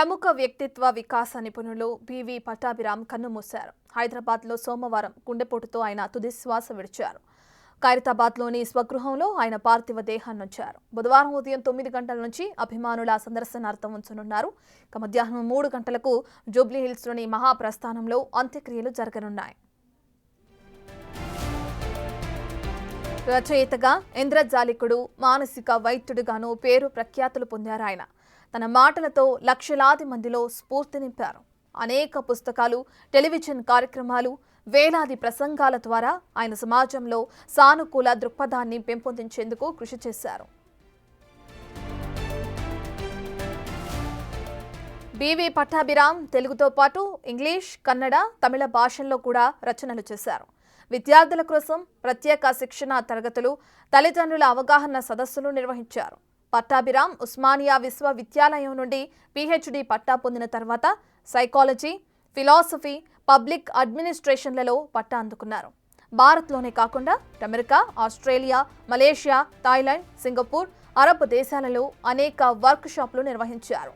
ప్రముఖ వ్యక్తిత్వ వికాస నిపుణులు బివి పట్టాభిరామ్ కన్నుమూశారు. హైదరాబాద్లో సోమవారం గుండెపోటుతో ఆయన తుది శ్వాస విడిచారు. ఖైరతాబాద్లోని స్వగృహంలో ఆయన పార్థివ దేహాన్నుంచారు. బుధవారం ఉదయం 9 గంటల నుంచి అభిమానుల సందర్శనార్థం ఉంచనున్నారు. మధ్యాహ్నం 3 గంటలకు జూబ్లీహిల్స్లోని మహాప్రస్థానంలో అంత్యక్రియలు జరగనున్నాయి. రచయితగా, ఇంద్రజాలికుడు, మానసిక వైద్యుడిగాను పేరు ప్రఖ్యాతులు పొందారు ఆయన. తన మాటలతో లక్షలాది మందిలో స్ఫూర్తి నింపారు. అనేక పుస్తకాలు, టెలివిజన్ కార్యక్రమాలు, వేలాది ప్రసంగాల ద్వారా ఆయన సమాజంలో సానుకూల దృక్పథాన్ని పెంపొందించేందుకు కృషి చేశారు. బివి పట్టాభిరామ్ తెలుగుతో పాటు ఇంగ్లీష్, కన్నడ, తమిళ భాషల్లో కూడా రచనలు చేశారు. విద్యార్థుల కోసం ప్రత్యేక శిక్షణ తరగతులు, తల్లిదండ్రుల అవగాహన సదస్సులు నిర్వహించారు. పట్టాభిరామ్ ఉస్మానియా విశ్వవిద్యాలయం నుండి పీహెచ్డీ పట్టా పొందిన తర్వాత సైకాలజీ, ఫిలాసఫీ, పబ్లిక్ అడ్మినిస్ట్రేషన్లలో పట్టా అందుకున్నారు. భారత్లోనే కాకుండా America, Australia, Malaysia, Thailand, Singapore, Arab దేశాలలో అనేక వర్క్ షాపులు నిర్వహించారు.